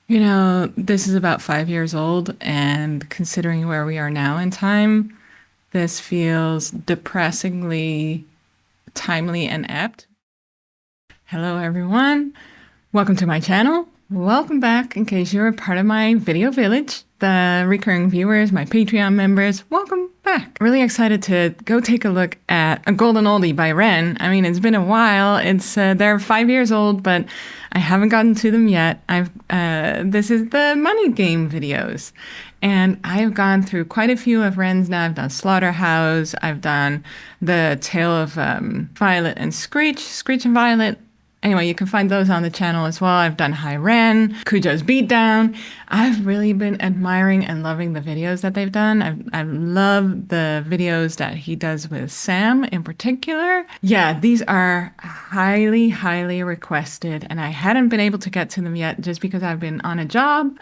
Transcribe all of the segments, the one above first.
You know, this is about 5 years old, and considering where we are now in time, this feels depressingly timely and apt. Hello, everyone. Welcome to my channel. Welcome back in case you're a part of my video village. The recurring viewers, my Patreon members, welcome back. Really excited to go take a look at A Golden Oldie by Ren. I mean, it's been a while. They're 5 years old, but I haven't gotten to them yet. This is the money game videos. And I've gone through quite a few of Ren's now. I've done Slaughterhouse. I've done The Tale of Violet and Screech, Screech and Violet. Anyway, you can find those on the channel as well. I've done High Ren, Cujo's Beatdown. I've really been admiring and loving the videos that they've done. I love the videos that he does with Sam in particular. Yeah, these are highly, highly requested, and I hadn't been able to get to them yet just because I've been on a job.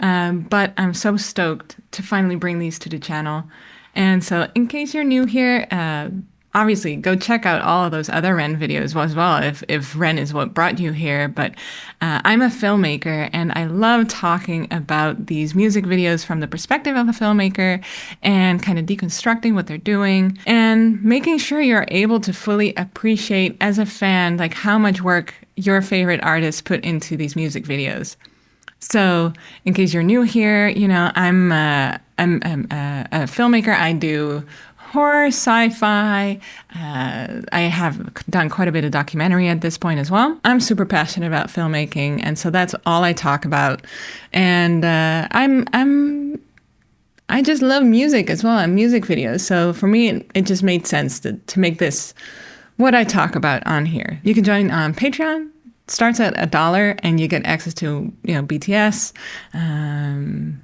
But I'm so stoked to finally bring these to the channel. And so in case you're new here, obviously, go check out all of those other Ren videos as well if Ren is what brought you here. But I'm a filmmaker, and I love talking about these music videos from the perspective of a filmmaker and kind of deconstructing what they're doing and making sure you're able to fully appreciate as a fan like how much work your favorite artists put into these music videos. So, in case you're new here, you know, I'm a filmmaker. I do horror, sci-fi. I have done quite a bit of documentary at this point as well. I'm super passionate about filmmaking, and so that's all I talk about. And I just love music as well and music videos. So for me, it just made sense to make this what I talk about on here. You can join on Patreon. Starts at $1 and you get access to, BTS,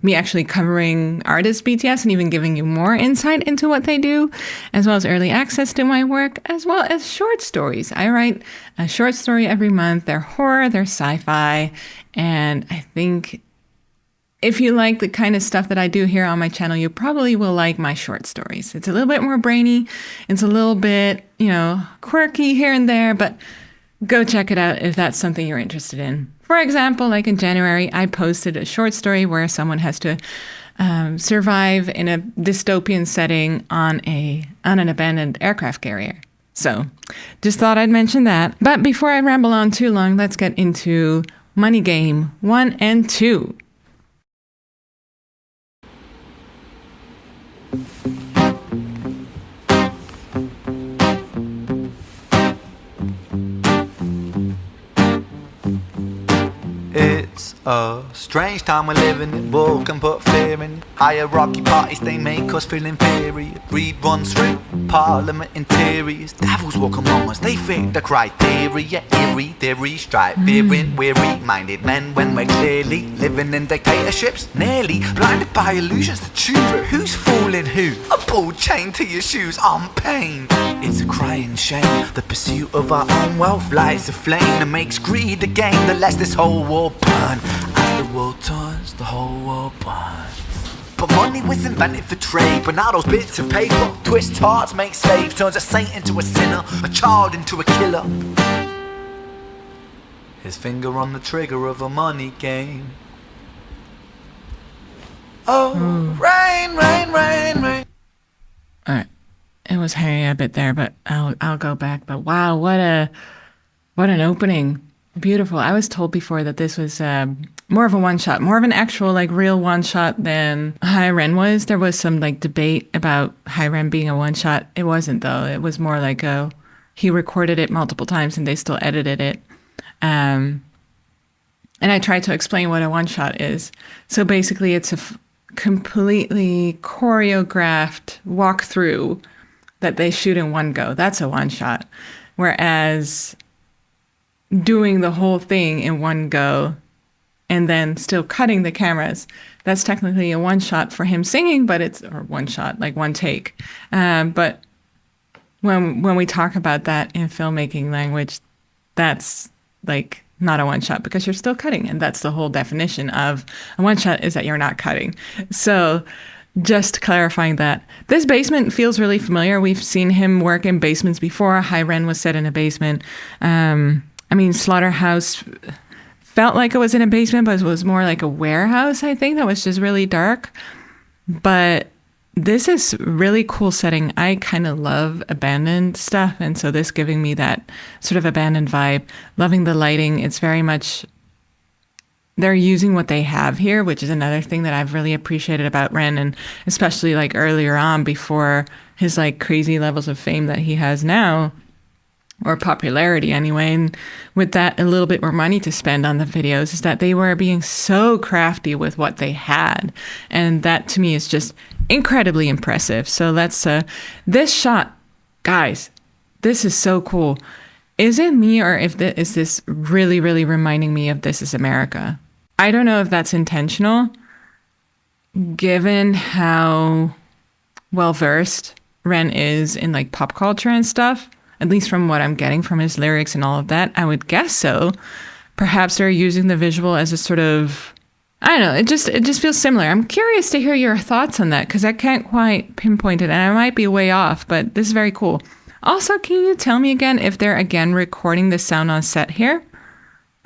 me actually covering artists BTS and even giving you more insight into what they do, as well as early access to my work, as well as short stories. I write a short story every month. They're horror, they're sci-fi, and I think if you like the kind of stuff that I do here on my channel, you probably will like my short stories. It's a little bit more brainy. It's a little bit, quirky here and there, but go check it out if that's something you're interested in. For example, like in January, I posted a short story where someone has to survive in a dystopian setting on an abandoned aircraft carrier. So just thought I'd mention that. But before I ramble on too long, let's get into Money Game 1 and 2. It's a strange time we're living in. War can put fear in. Hierarchy parties, they make us feel inferior. Greed runs through parliament interiors. Devils walk among us, they fit the criteria. Eerie theory, stripe, fearing, weary-minded men when we're clearly living in dictatorships. Nearly blinded by illusions to choose, but who's fooling who? A ball chained to your shoes on pain. It's a crying shame. The pursuit of our own wealth lights a flame that makes greed a game that lets this whole war burn. As the world turns, the whole world burns. But money was invented for trade, but now those bits of paper twist hearts, make slaves, turns a saint into a sinner, a child into a killer. His finger on the trigger of a money game. Oh, rain, rain, rain, rain. All right. It was hanging a bit there, but I'll go back. But wow, what an opening. Beautiful. I was told before that this was more of a one-shot, more of an actual real one-shot than High Ren was. There was some debate about High Ren being a one-shot. It wasn't though. It was more like he recorded it multiple times and they still edited it. And I tried to explain what a one-shot is. So basically it's a completely choreographed walkthrough that they shoot in one go. That's a one-shot. Whereas doing the whole thing in one go and then still cutting the cameras, that's technically a one-shot for him singing, but it's or one shot, like one take. But when we talk about that in filmmaking language, that's not a one-shot because you're still cutting, and that's the whole definition of a one-shot is that you're not cutting. So just clarifying that. This basement feels really familiar. We've seen him work in basements before. High Ren was set in a basement. Slaughterhouse felt like it was in a basement, but it was more like a warehouse, I think, that was just really dark. But this is really cool setting. I kind of love abandoned stuff. And so this giving me that sort of abandoned vibe, loving the lighting. It's very much, they're using what they have here, which is another thing that I've really appreciated about Ren. And especially like earlier on before his like crazy levels of fame that he has now, or popularity anyway, and with that a little bit more money to spend on the videos, is that they were being so crafty with what they had. And that to me is just incredibly impressive. So let's, this shot, guys, this is so cool. Is it me, or is this really, really reminding me of This Is America? I don't know if that's intentional, given how well-versed Ren is in like pop culture and stuff. At least from what I'm getting from his lyrics and all of that, I would guess so. Perhaps they're using the visual as a sort of, I don't know, it just feels similar. I'm curious to hear your thoughts on that, because I can't quite pinpoint it, and I might be way off, but this is very cool. Also, can you tell me again if they're again recording the sound on set here?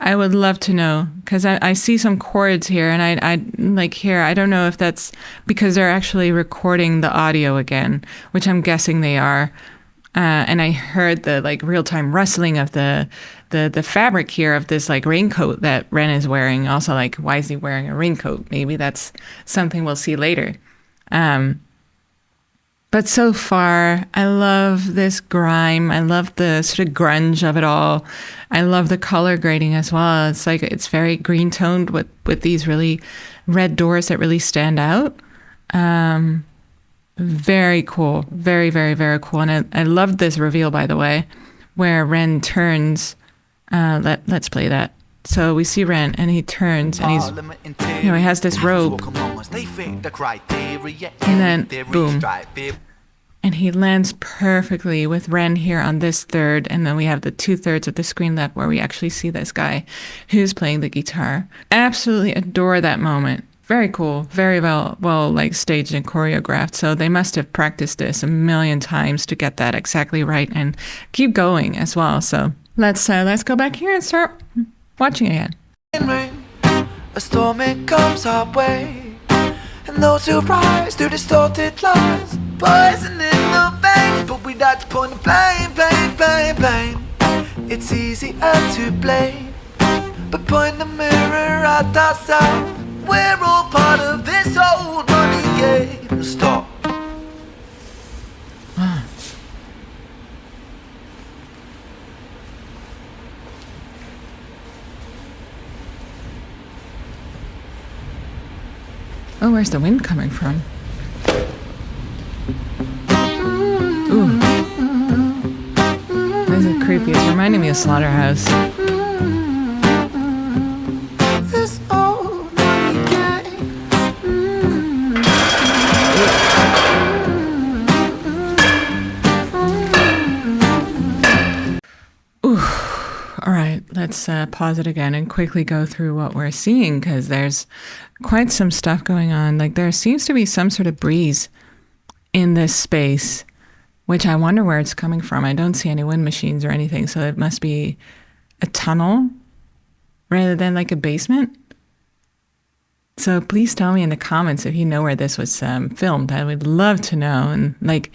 I would love to know, because I see some chords here, and I like here, I don't know if that's because they're actually recording the audio again, which I'm guessing they are. And I heard the like real-time rustling of the fabric here of this like raincoat that Ren is wearing. Also, like, why is he wearing a raincoat? Maybe that's something we'll see later. But so far, I love this grime. I love the sort of grunge of it all. I love the color grading as well. It's like, it's very green toned with these really red doors that really stand out. Very cool. Very, very, very cool. And I loved this reveal, by the way, where Ren turns. Let's play that. So we see Ren, and he turns, and he's, he has this robe. And then, boom. And he lands perfectly with Ren here on this third. And then we have the 2/3 of the screen left where we actually see this guy who's playing the guitar. Absolutely adore that moment. Very cool. Very well like staged and choreographed. So they must have practiced this a million times to get that exactly right and keep going as well. So let's go back here and start watching again. Rain, a storm it comes our way, and those who rise through distorted lines, poison in the veins, but we like to point the blame. It's easier to blame, but point the mirror at ourselves. We're all part of this old money game. Stop. Oh, where's the wind coming from? Ooh. This is creepy. It's reminding me of Slaughterhouse. Let's pause it again and quickly go through what we're seeing, because there's quite some stuff going on. Like, there seems to be some sort of breeze in this space, which I wonder where it's coming from. I don't see any wind machines or anything, so it must be a tunnel rather than like a basement. So please tell me in the comments if you know where this was filmed. I would love to know. And like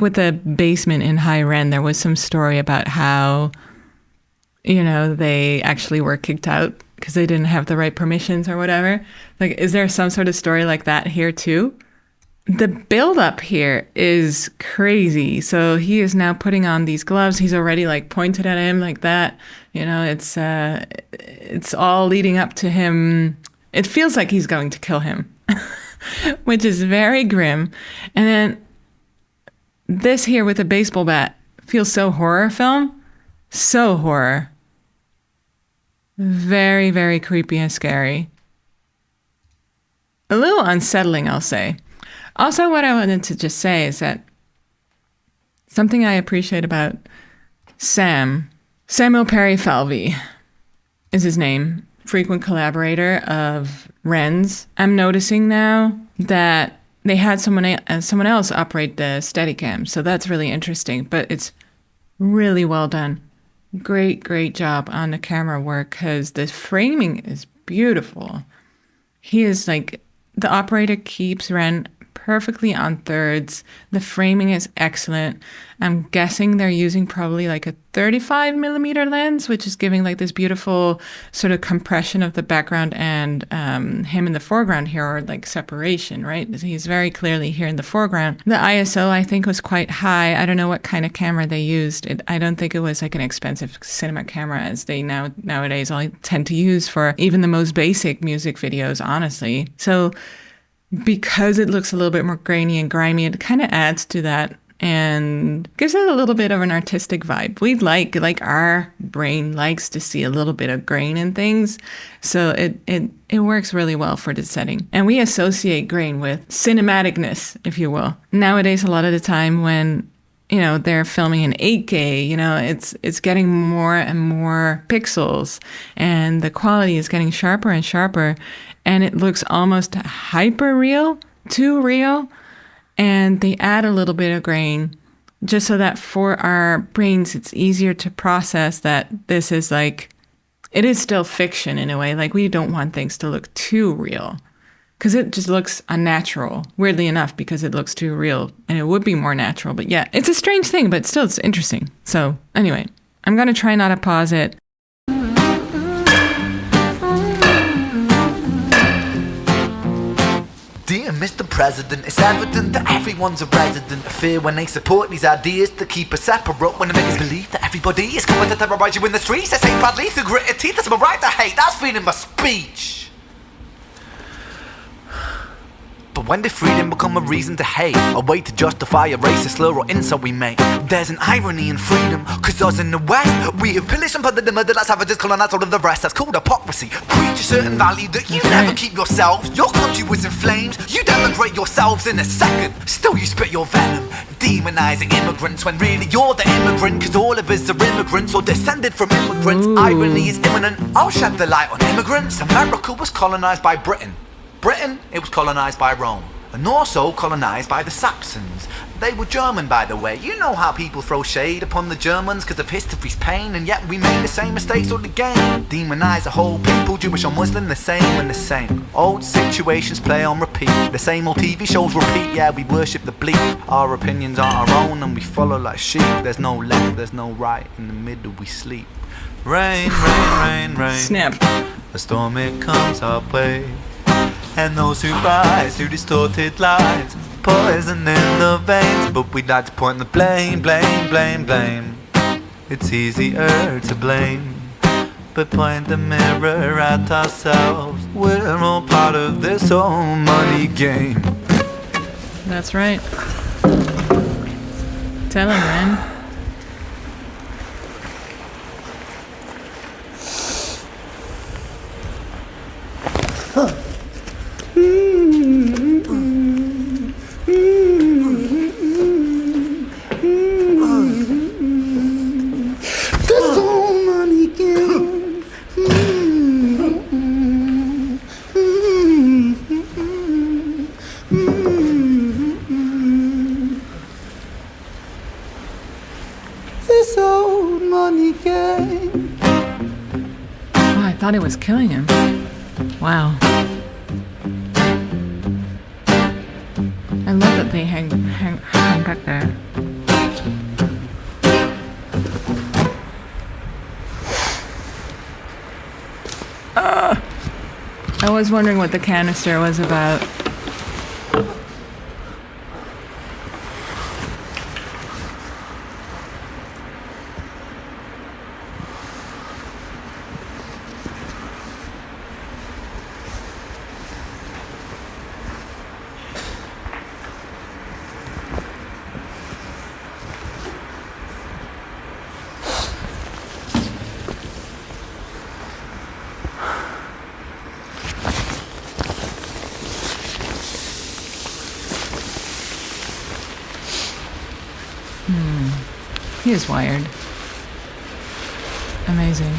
with the basement in High Ren, there was some story about how, you know, they actually were kicked out because they didn't have the right permissions or whatever. Like, is there some sort of story like that here too? The build up here is crazy. So he is now putting on these gloves. He's already like pointed at him like that. You know, it's all leading up to him. It feels like he's going to kill him, which is very grim. And then this here with a baseball bat feels so horror film. So horror. Very, very creepy and scary. A little unsettling, I'll say. Also, what I wanted to just say is that something I appreciate about Samuel Perry-Falvey is his name, frequent collaborator of Ren's. I'm noticing now that they had someone else operate the Steadicam, so that's really interesting, but it's really well done. great job on the camera work because the framing is beautiful. He is like, the operator keeps Ren perfectly on thirds. The framing is excellent. I'm guessing they're using probably like a 35 millimeter lens, which is giving like this beautiful sort of compression of the background and him in the foreground here, or like separation, right? He's very clearly here in the foreground. The ISO, I think, was quite high. I don't know what kind of camera they used. I don't think it was like an expensive cinema camera as they nowadays all tend to use for even the most basic music videos, honestly. So because it looks a little bit more grainy and grimy, it kind of adds to that and gives it a little bit of an artistic vibe. We like our brain likes to see a little bit of grain in things. So it works really well for the setting. And we associate grain with cinematicness, if you will. Nowadays, a lot of the time when they're filming in 8K, it's getting more and more pixels and the quality is getting sharper and sharper and it looks almost hyper real, too real. And they add a little bit of grain just so that for our brains, it's easier to process that this is like, it is still fiction in a way. Like we don't want things to look too real because it just looks unnatural, weirdly enough, because it looks too real and it would be more natural. But yeah, it's a strange thing, but still it's interesting. So anyway, I'm going to try not to pause it. Dear Mr. President, it's evident that everyone's a resident of fear when they support these ideas to keep us separate. When they make us believe that everybody is coming to terrorize you in the streets, they say proudly through gritted teeth, that's my right to hate, that's freedom of speech. But when did freedom become a reason to hate? A way to justify a racist slur or insult we make? There's an irony in freedom, cause us in the West, we have pillaged and plundered the murder that savages colonized all of the rest. That's called hypocrisy. Preach a certain value that you never keep yourselves. Your country was in flames, you denigrate yourselves in a second. Still you spit your venom, demonizing immigrants when really you're the immigrant. Cause all of us are immigrants or descended from immigrants. Irony is imminent, I'll shed the light on immigrants. America was colonized by Britain. Britain, it was colonized by Rome, and also colonized by the Saxons. They were German, by the way. You know how people throw shade upon the Germans because of history's pain, and yet we made the same mistakes all again. Demonize a whole people, Jewish or Muslim, the same and the same. Old situations play on repeat, the same old TV shows repeat. Yeah, we worship the bleak, our opinions are our own and we follow like sheep. There's no left, there's no right, in the middle we sleep. Rain, rain, rain, rain. Snap. A storm it comes our way, and those who rise through distorted lies, poison in the veins. But we'd like to point the blame, blame, blame, blame. It's easier to blame, but point the mirror at ourselves. We're all part of this whole money game. That's right. Tell him, man. I thought it was killing him. Wow. I love that they hang back there. I was wondering what the canister was about. He is wired. Amazing.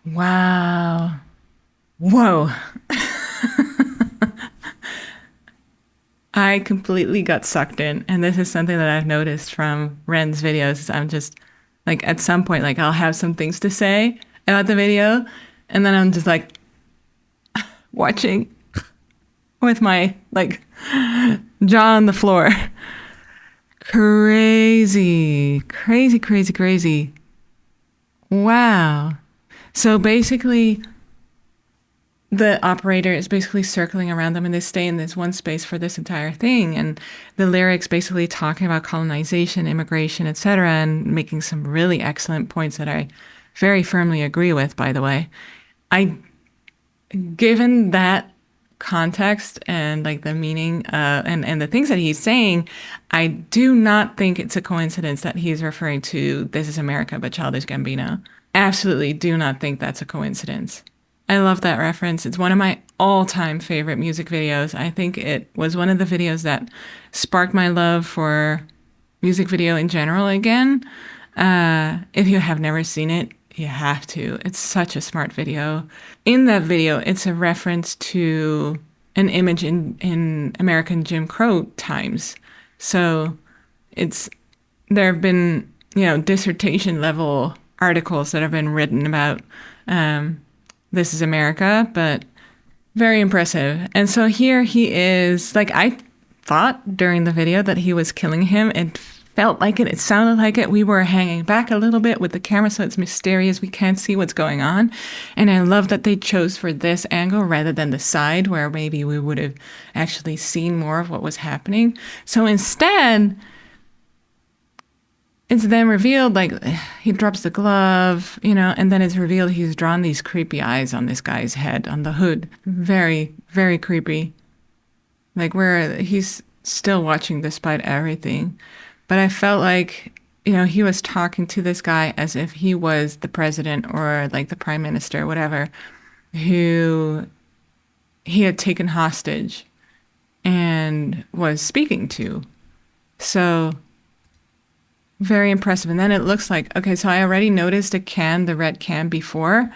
Wow. Whoa. I completely got sucked in. And this is something that I've noticed from Ren's videos. Is I'm just like, at some point, like, I'll have some things to say about the video. And then I'm just like watching with my like jaw on the floor. Crazy, crazy, crazy, crazy. Wow. So basically, the operator is basically circling around them and they stay in this one space for this entire thing. And the lyrics basically talking about colonization, immigration, etc., and making some really excellent points that I very firmly agree with, by the way. Given that context and like the meaning and the things that he's saying, I do not think it's a coincidence that he's referring to This Is America by Childish Gambino. Absolutely do not think that's a coincidence. I love that reference. It's one of my all-time favorite music videos. I think it was one of the videos that sparked my love for music video in general again. If you have never seen it, you have to. It's such a smart video. In that video, it's a reference to an image in American Jim Crow times. So there have been, dissertation level articles that have been written about This Is America, but very impressive. And so here he is, like I thought during the video that he was killing him. It felt like it. It sounded like it. We were hanging back a little bit with the camera, so it's mysterious. We can't see what's going on. And I love that they chose for this angle rather than the side where maybe we would have actually seen more of what was happening. So instead, it's then revealed, like, he drops the glove, and then it's revealed he's drawn these creepy eyes on this guy's head, on the hood. Very, very creepy. Like, where he's still watching despite everything. But I felt like, he was talking to this guy as if he was the president or, like, the prime minister, whatever, who he had taken hostage and was speaking to. So very impressive. And then it looks like, okay, so I already noticed the red can before.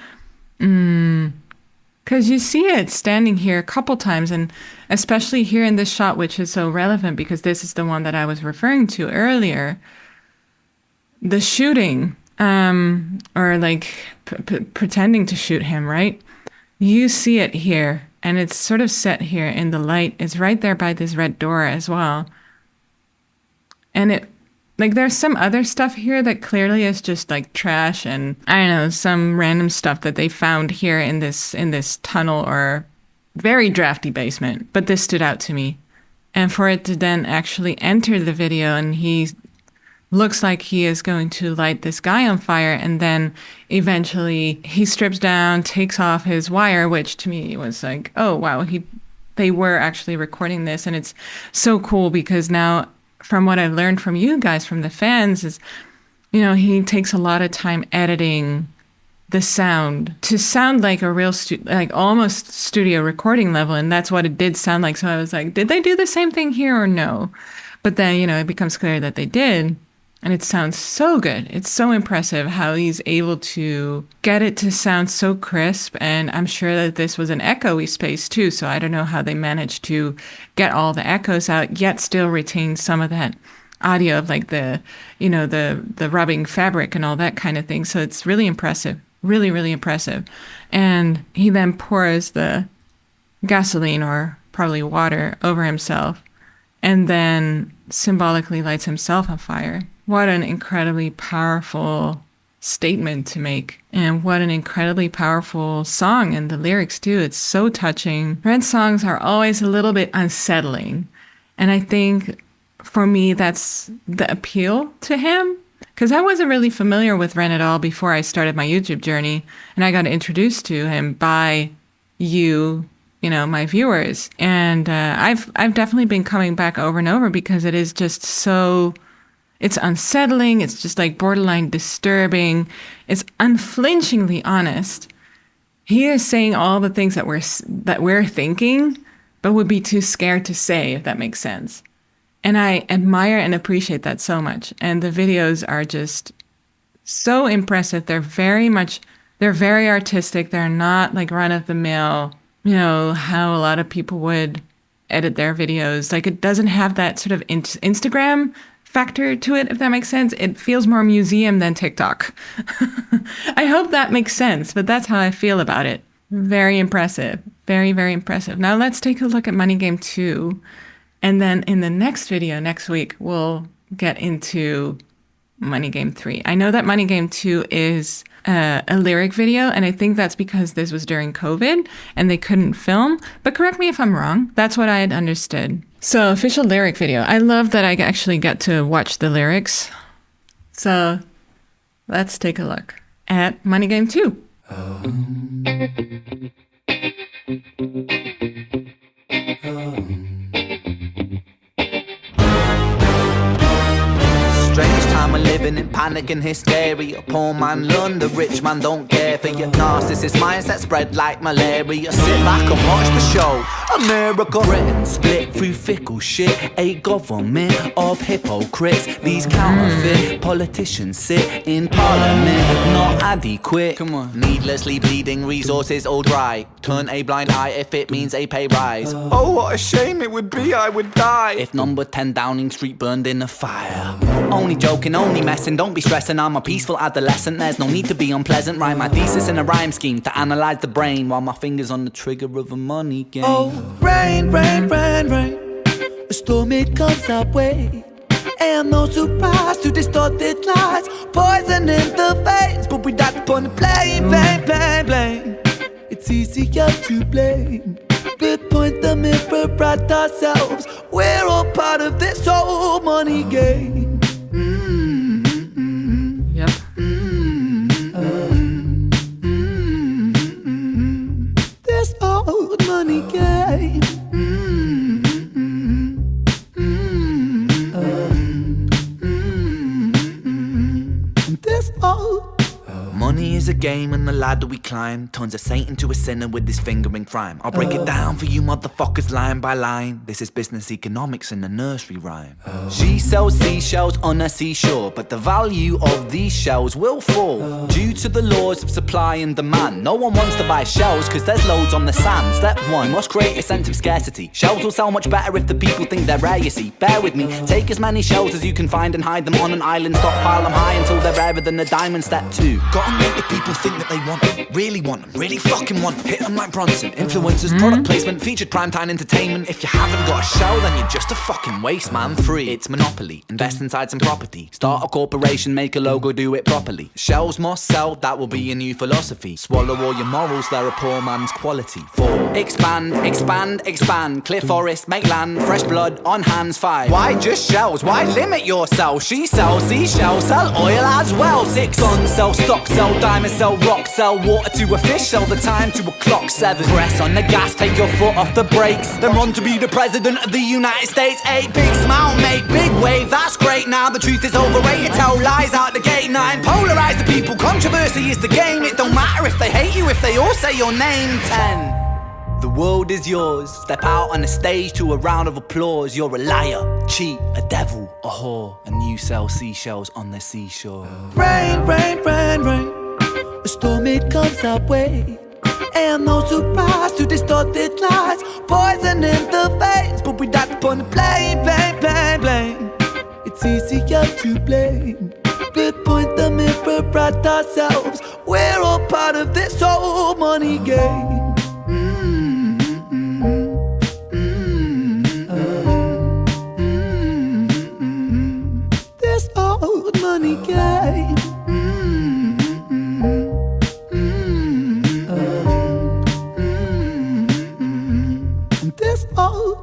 Because you see it standing here a couple times, and especially here in this shot, which is so relevant because this is the one that I was referring to earlier. The shooting, or like pretending to shoot him, right? You see it here, and it's sort of set here in the light. It's right there by this red door as well. And there's some other stuff here that clearly is just like trash and I don't know, some random stuff that they found here in this tunnel or very drafty basement. But this stood out to me. And for it to then actually enter the video and he looks like he is going to light this guy on fire, and then eventually he strips down, takes off his wire, which to me was like, oh wow, they were actually recording this. And it's so cool because now, from what I've learned from you guys, from the fans, is, he takes a lot of time editing the sound to sound like a real, like almost studio recording level. And that's what it did sound like. So I was like, did they do the same thing here or no? But then, it becomes clear that they did. And it sounds so good. It's so impressive how he's able to get it to sound so crisp. And I'm sure that this was an echoey space too. So I don't know how they managed to get all the echoes out, yet still retain some of that audio of like the rubbing fabric and all that kind of thing. So it's really impressive. Really, really impressive. And he then pours the gasoline or probably water over himself and then symbolically lights himself on fire. What an incredibly powerful statement to make. And what an incredibly powerful song. And the lyrics too. It's so touching. Ren's songs are always a little bit unsettling. And I think for me, that's the appeal to him. Because I wasn't really familiar with Ren at all before I started my YouTube journey. And I got introduced to him by you, my viewers. And I've definitely been coming back over and over because it is just so... It's unsettling. It's just like borderline disturbing. It's unflinchingly honest. He is saying all the things that we're thinking, but would be too scared to say, if that makes sense. And I admire and appreciate that so much. And the videos are just so impressive. They're very much They're very artistic. They're not like run of the mill, how a lot of people would edit their videos. Like it doesn't have that sort of Instagram factor to it, if that makes sense. It feels more museum than TikTok. I hope that makes sense, but that's how I feel about it. Very impressive. Very, very impressive. Now let's take a look at Money Game 2. And then in the next video next week, we'll get into Money Game 3. I know that Money Game 2 is a lyric video, and I think that's because this was during COVID and they couldn't film. But correct me if I'm wrong. That's what I had understood. So official lyric video. I love that I actually get to watch the lyrics. So let's take a look at Money Game 2. Strange time we're living in, panic and hysteria. Poor man learn, the rich man don't care for your narcissist mindset spread like malaria. Sit back and watch the show. America, Britain split through fickle shit. A government of hypocrites. These counterfeit politicians sit in parliament, not adequate. Come on, needlessly bleeding, resources all dry. Turn a blind eye if it means a pay rise. Oh, what a shame it would be, I would die if number 10 Downing Street burned in a fire. Only joking, only messing, don't be stressing. I'm a peaceful adolescent, there's no need to be unpleasant. Write my thesis in a rhyme scheme to analyze the brain while my fingers on the trigger of a money game. Oh, rain, rain, rain, rain, a storm it comes our way. And no surprise to distorted lies, poison in the veins, but we died upon the blame, blame, blame, blame. It's easier to blame. We point the mirror at ourselves. We're all part of this whole money game. Yep. This old money game. This old money is a game and the ladder we climb turns a saint into a sinner with his finger in crime. I'll break it down for you motherfuckers line by line. This is business economics in a nursery rhyme. She sells seashells on a seashore, but the value of these shells will fall due to the laws of supply and demand. No one wants to buy shells cause there's loads on the sand. Step 1, must create a sense of scarcity. Shells will sell much better if the people think they're rare, you see. Bear with me, take as many shells as you can find and hide them on an island. Stockpile them high until they're rarer than a diamond. Step 2, gotta make the people think that they want them, really fucking want them. Hit them like Bronson. Influencers, product placement, featured primetime entertainment. If you haven't got a shell, then you're just a fucking waste, man. 3, it's monopoly. Invest inside some property. Start a corporation, make a logo, do it properly. Shells must sell, that will be a new philosophy. Swallow all your morals, they're a poor man's quality. 4, expand, expand, expand. Clear forest, make land, fresh blood on hands. 5, why just shells? Why limit yourself? She sells seashells, sell oil as well. 6, guns, sell stock, sell diamonds, sell rock, sell water to a fish, sell the time to a clock. 7, press on the gas, take your foot off the brakes, then run to be the president of the United States. 8, big smile, make big wave, that's great. Now the truth is overrated, tell lies out the gate. 9, polarize the people, controversy is the game. It don't matter if they hate you, if they all say your name. 10, the world is yours. Step out on the stage to a round of applause. You're a liar, cheat, a devil, a whore, and you sell seashells on the seashore. Rain, rain, rain, rain, a storm it comes our way. And no surprise to distorted lies, poison in the veins, but we died upon the blame, blame, blame, blame. It's easier to blame. We point the mirror at ourselves. We're all part of this whole money game. This old money game. This old.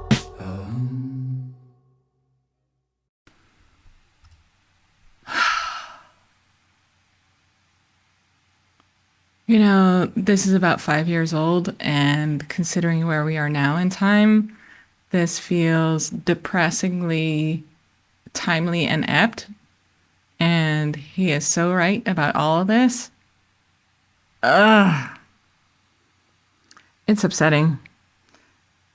This is about 5 years old, and considering where we are now in time, this feels depressingly timely and apt. And he is so right about all of this. It's upsetting.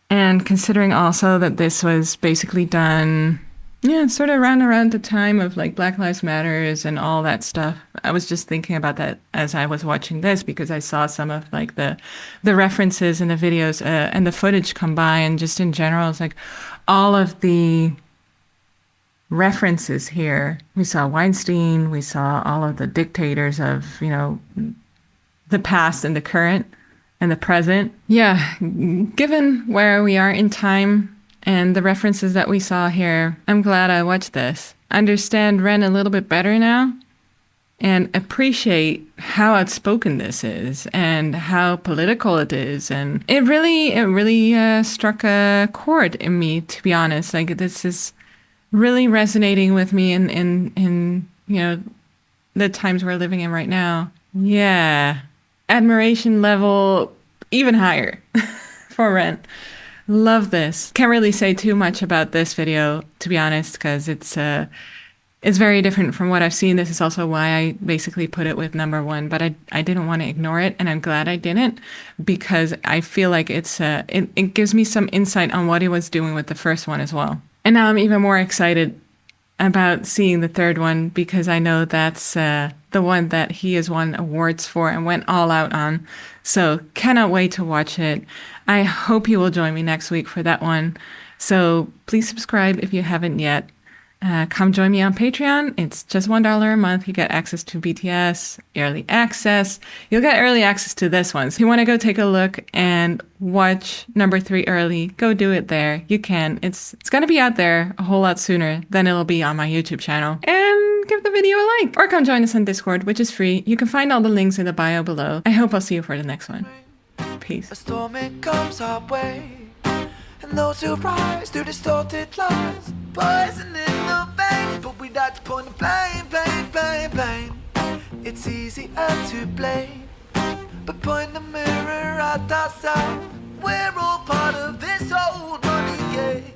And considering also that this was basically done, Yeah, sort of around the time of like Black Lives Matters and all that stuff. I was just thinking about that as I was watching this because I saw some of like the references in the videos and the footage come by, and just in general, it's like all of the references here. We saw Weinstein, we saw all of the dictators of, the past and the current and the present. Yeah, given where we are in time and the references that we saw here, I'm glad I watched this. Understand Ren a little bit better now and appreciate how outspoken this is and how political it is. And it really struck a chord in me, to be honest. Like, this is really resonating with me in the times we're living in right now. Yeah. Admiration level even higher for Ren. Love this. Can't really say too much about this video, to be honest, because it's very different from what I've seen. This is also why I basically put it with number one, but I didn't want to ignore it, and I'm glad I didn't, because I feel like it gives me some insight on what he was doing with the first one as well. And now I'm even more excited about seeing the third one, because I know that's the one that he has won awards for and went all out on. So cannot wait to watch it. I hope you will join me next week for that one. So please subscribe if you haven't yet. Come join me on Patreon. It's just $1 a month. You get access to BTS, early access. You'll get early access to this one. So if you want to go take a look and watch number 3 early, go do it there. You can. It's going to be out there a whole lot sooner than it'll be on my YouTube channel. And give the video a like. Or come join us on Discord, which is free. You can find all the links in the bio below. I hope I'll see you for the next one. Peace. A storm it comes our way, and those who rise through distorted lies, poison in the veins, but we like to point the blame. It's easier to blame, but point the mirror at ourselves. We're all part of this old money game.